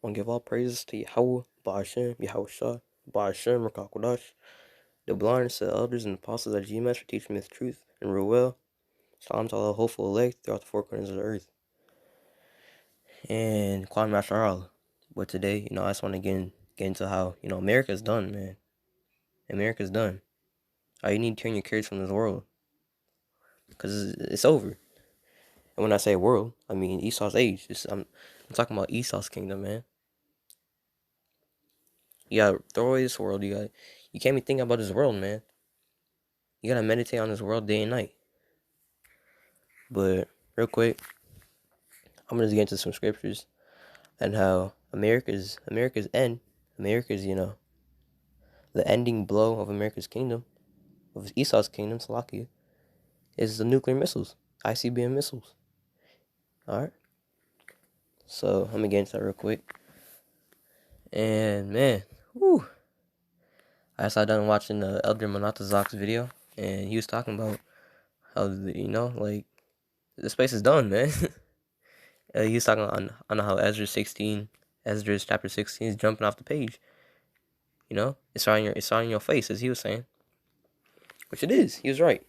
want to give all praises to Yahweh, Ba'ashem, Yahushua, Ba'ashem, Rakakwadash, the blindness to the elders and apostles at GMS for teaching me the truth and rule well. Salam to all hopeful elect throughout the four corners of the earth. And Kwan Mashar. But today, I just want to get into how, America's done, man. America's done. You need to turn your cares from this world. Because it's over. And when I say world, I mean Esau's age. I'm talking about Esau's kingdom, man. You gotta throw away this world. You can't be thinking about this world, man. You gotta meditate on this world day and night. But real quick, I'm gonna get into some scriptures and how America's end, America's the ending blow of America's kingdom, of Esau's kingdom, Salakia, is the nuclear missiles, ICBM missiles. All right. So I'm gonna get into that real quick. And man, whoo. I just got done watching the Elder Monatazak's video, and he was talking about how like this place is done, man. He was talking on how Ezra's chapter 16 is jumping off the page. It's on your face, as he was saying, which it is. He was right,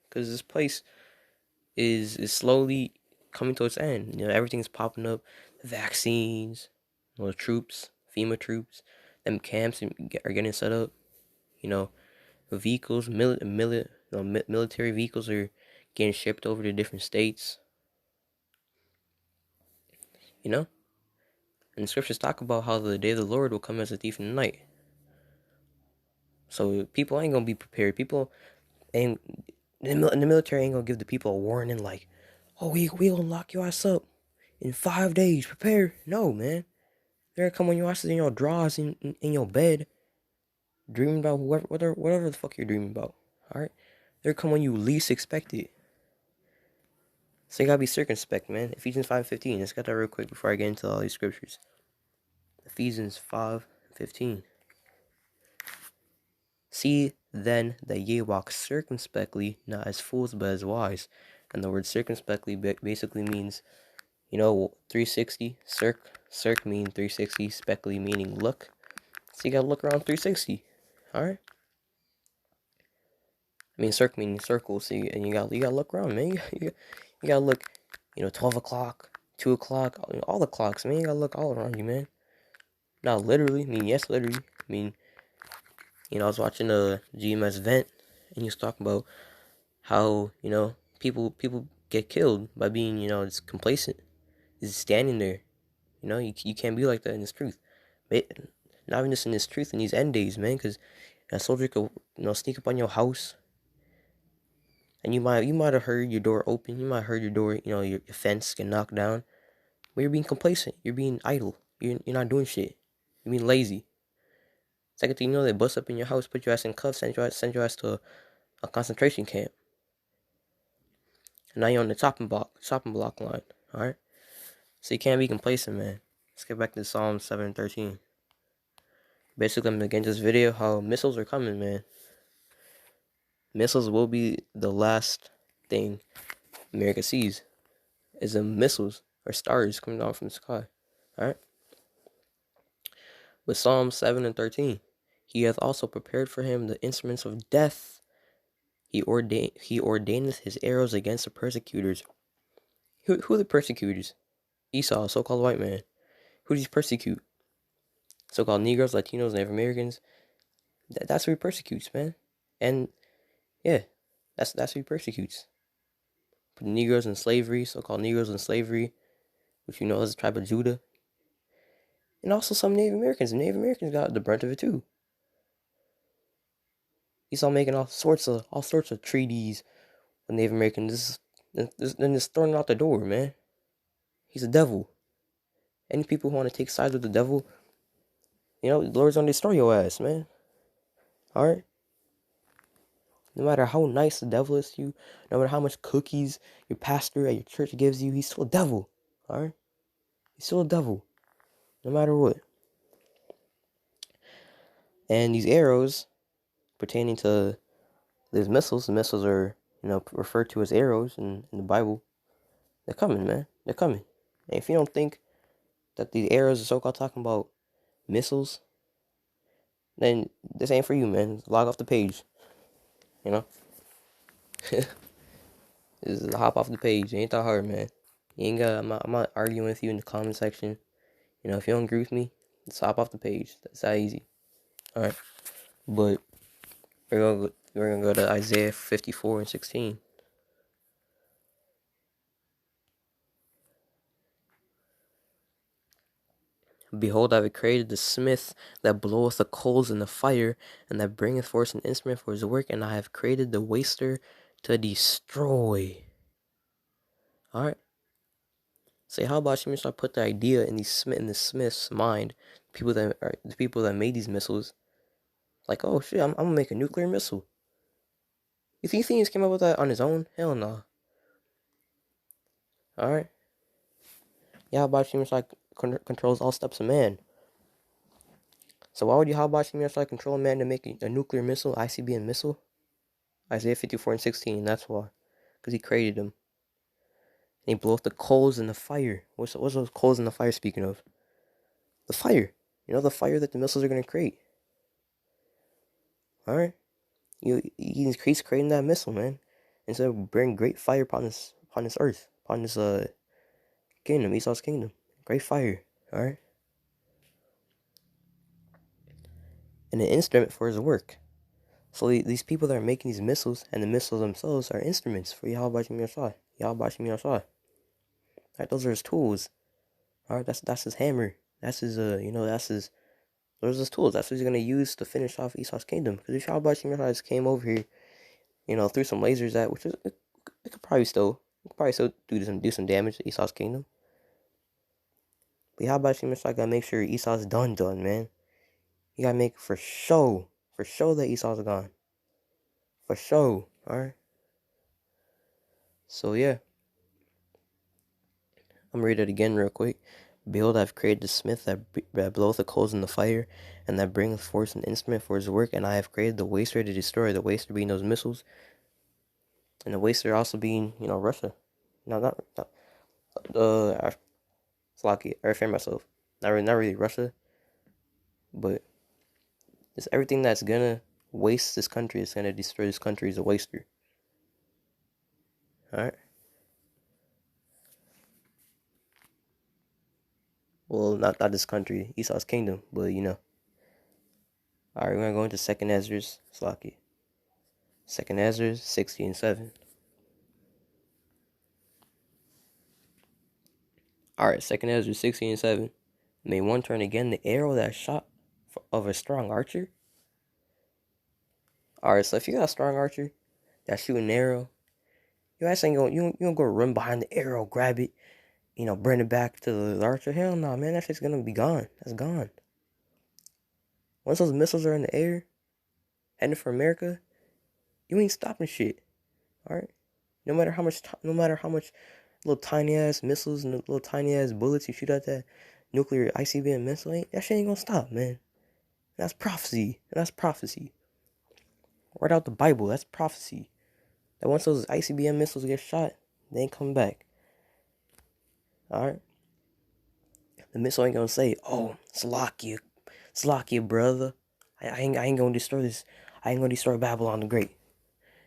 because this place is slowly coming to its end. Everything's popping up, the vaccines, the troops, FEMA troops, them camps are getting set up. Vehicles, military vehicles are getting shipped over to different states. And the scriptures talk about how the day of the Lord will come as a thief in the night. So people ain't gonna be prepared. People ain't in the military ain't gonna give the people a warning like, "Oh, we gonna lock your ass up in 5 days. Prepare." No, man. They're gonna come on your asses in your drawers in your bed, dreaming about whatever the fuck you're dreaming about. All right, they're come when you least expect it. So you gotta be circumspect, man. Ephesians 5:15. Let's get that real quick before I get into all these scriptures. Ephesians 5:15. See then that ye walk circumspectly, not as fools but as wise. And the word circumspectly basically means, 360. Circ mean 360. Specly meaning look. So you gotta look around 360. All right. I mean, circ meaning circle. So you gotta look around, man. You gotta look, 12 o'clock, 2 o'clock, all the clocks, man. You gotta look all around you, man. Not literally. I mean, yes, literally. I mean, I was watching a GMS vent, and he was talking about how, people get killed by being, just complacent. Just standing there. You can't be like that in this truth. Not even just in this truth, in these end days, man, because a soldier could, sneak up on your house, and you might have heard your door open. You might have heard your door, your fence get knocked down. But you're being complacent. You're being idle. You're not doing shit. You're being lazy. Second thing you know, they bust up in your house, put your ass in cuffs, send your ass to a concentration camp. And now you're on the chopping block line. Alright? So you can't be complacent, man. Let's get back to Psalm 7:13. Basically, I'm gonna get into this video how missiles are coming, man. Missiles will be the last thing America sees. Is the missiles or stars coming down from the sky. Alright? With Psalm 7:13. He hath also prepared for him the instruments of death. He ordaineth his arrows against the persecutors. Who are the persecutors? Esau, so-called white man. Who does he persecute? So-called Negroes, Latinos, Native Americans. That's who he persecutes, man. And yeah, that's who he persecutes. Put the Negroes in slavery, so-called Negroes in slavery, which is the tribe of Judah. And also some Native Americans. The Native Americans got the brunt of it too. Esau making all sorts of treaties with Native Americans. Then just throwing it out the door, man. He's a devil. Any people who want to take sides with the devil, the Lord's gonna destroy your ass, man. Alright? No matter how nice the devil is to you, no matter how much cookies your pastor at your church gives you, he's still a devil. Alright? He's still a devil. No matter what. And these arrows pertaining to these missiles, the missiles are, referred to as arrows in the Bible. They're coming, man. They're coming. And if you don't think that these arrows are so-called talking about missiles, then this ain't for you, man. Log off the page. You know, just hop off the page. It ain't that hard, man. You ain't got. I'm not arguing with you in the comment section. You know, if you don't agree with me, just hop off the page. That's that easy. All right, but we're gonna go to Isaiah 54:16. Behold, I have created the smith that bloweth the coals in the fire, and that bringeth forth an instrument for his work, and I have created the waster to destroy. Alright? Say, how about you start put the idea in the smith's mind, the people that made these missiles, like, oh shit, I'm gonna make a nuclear missile. You think he came up with that on his own? Hell no. Alright? Yeah, how about you like controls all steps of man? So why would you how about you like control man to make a nuclear missile, ICBM missile? Isaiah 54:16, that's why. Because he created them. And he blew up the coals in the fire. What's those coals in the fire speaking of? The fire. You know, the fire that the missiles are going to create. Alright? He's creating that missile, man. And so bring great fire upon this earth. Upon this kingdom, Esau's kingdom. Great fire. Alright? And an instrument for his work. So these people that are making these missiles and the missiles themselves are instruments for Yahweh Bashim Yashai. Yahweh Bashim Yashai. Alright, those are his tools. Alright, that's his hammer. That's his those are his tools. That's what he's gonna use to finish off Esau's kingdom. Because if Yahweh Bashim Yashai just came over here, threw some lasers at, which is it could probably still do some damage to Esau's kingdom. But Yahweh Bashim Yashai gotta make sure Esau's done, man. You gotta make for sure that Esau's gone. For sure, alright? So yeah. I'm gonna read it again real quick. Behold, I've created the smith that bloweth the coals in the fire, and that bringeth forth an instrument for his work, and I have created the waster to destroy. The waster being those missiles, and the waster also being, Russia. No, not Slovakia. I refer myself. Not really Russia, but it's everything that's gonna waste this country. It's gonna destroy this country is a waster. All right. Well, not this country, Esau's kingdom, but Alright, we're gonna go into Second Ezra's Slovakia. Second Ezra's 60:7. Alright, Second Ezra's 60:7. May one turn again the arrow that shot of a strong archer? Alright, so if you got a strong archer that shoot an arrow, you actually ain't you don't go run behind the arrow, grab it, bring it back to the archer. Hell no, man, that shit's gonna be gone. That's gone. Once those missiles are in the air, heading for America, you ain't stopping shit. Alright? No matter how much little tiny ass missiles and little tiny ass bullets you shoot at that nuclear ICBM missile, that shit ain't gonna stop, man. That's prophecy. Right out the Bible, that's prophecy. That once those ICBM missiles get shot, they ain't coming back. Alright? The missile ain't gonna say, oh, Slovakia, brother. I ain't gonna destroy this. I ain't gonna destroy Babylon the Great.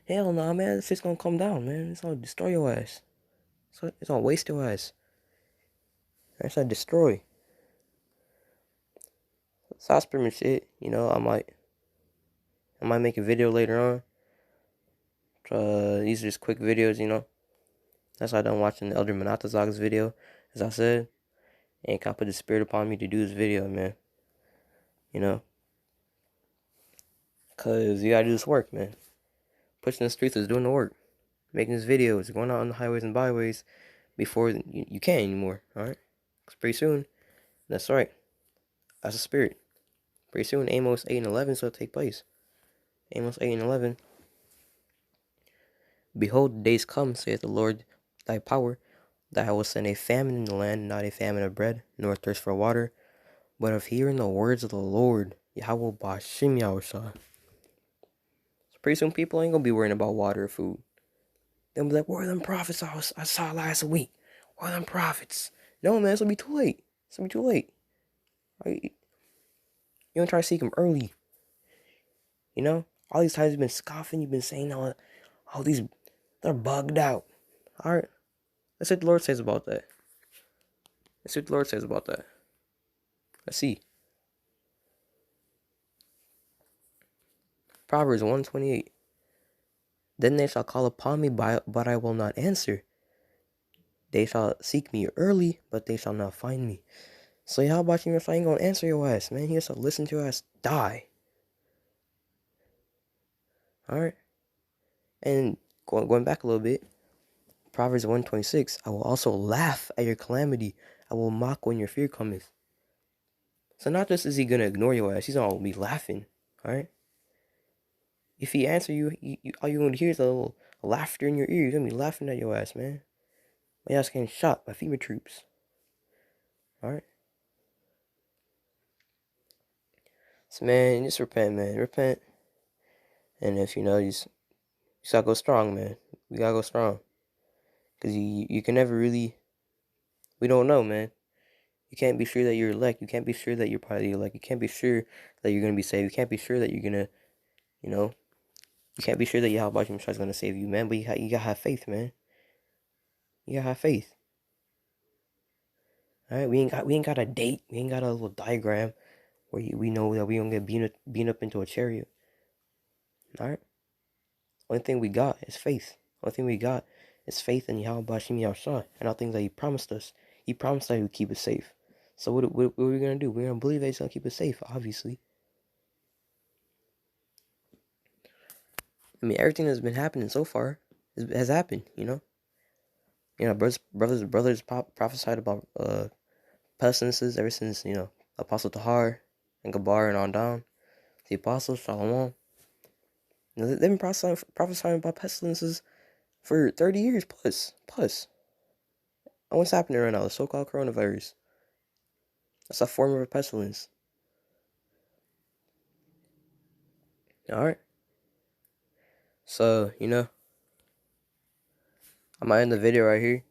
Hell no, man. This shit's gonna come down, man. It's gonna destroy your ass. So it's gonna waste your ass. It's gonna destroy. So that's pretty much it. I might make a video later on. These are just quick videos, That's why I don't watch the Elder Manatazag's video, as I said. And kind of put the spirit upon me to do this video, man. Cause you gotta do this work, man. Pushing the streets is doing the work. Making this videos, going out on the highways and byways before you can't anymore, alright? Cause pretty soon, that's right. That's the spirit. Pretty soon, Amos 8:11 shall take place. Amos 8:11. Behold, the days come, saith the Lord, thy power, that I will send a famine in the land, not a famine of bread, nor thirst for water, but of hearing the words of the Lord, Yahweh Bashim Yahushua. So pretty soon, people ain't gonna be worrying about water or food. They'll be like, where are them prophets I saw last week? Where are them prophets? No, man, it's gonna be too late. It's gonna be too late. You don't try to seek him early. You know? All these times you've been scoffing, you've been saying all these, they're bugged out. Alright? Let's see what the Lord says about that. Let's see what the Lord says about that. Let's see. Proverbs 1:28. Then they shall call upon me, but I will not answer. They shall seek me early, but they shall not find me. So how about you if I ain't gonna answer your ass, man? He has to listen to your ass die. Alright? And going back a little bit, Proverbs 1:26, I will also laugh at your calamity. I will mock when your fear cometh. So not just is he gonna ignore your ass, he's gonna be laughing. Alright? If he answer you, all you're gonna hear is a little laughter in your ear. You're gonna be laughing at your ass, man. My ass getting shot by FEMA troops. Alright? So man, just repent, man. Repent. And if you gotta go strong, man. We gotta go strong. Cause you can never really, we don't know, man. You can't be sure that you're elect. You can't be sure that you're part of the elect. You can't be sure that you're gonna be saved. You can't be sure that you're gonna, you can't be sure that Yahweh Shai is gonna save you, man. But you gotta have faith, man. You gotta have faith. Alright, we ain't got a date. We ain't got a little diagram where we know that we don't get beaten up into a chariot. Alright? Only thing we got is faith. Only thing we got is faith in Yahweh Bashim Yahshua and all things that he promised us. He promised that he would keep us safe. So what are we gonna do? We're gonna believe that he's gonna keep us safe, obviously. I mean, everything that's been happening so far has happened, brothers prophesied about pestilences ever since, Apostle Tahar and Gabar and on down. The apostles, Shalom. They've been prophesying about pestilences for 30 years plus. And what's happening right now? The so-called coronavirus. That's a form of a pestilence. Alright? So, I might end the video right here.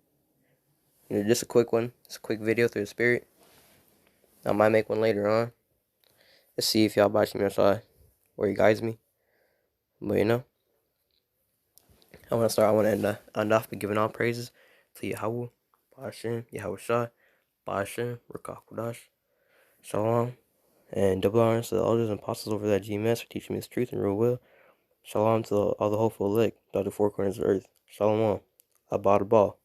Just a quick one. It's a quick video through the Spirit. I might make one later on. Let's see if y'all watching me outside where he guides me. But I want to end off by giving all praises to Yahweh, Ba'ashem, Yahweh Shai, Ba'ashem, Rakah Kudash, Shalom, and double honors to the elders and apostles over that GMS for teaching me his truth and real will. Shalom to all the hopeful elect, throughout the four corners of the earth. Shalom. Abad Ball.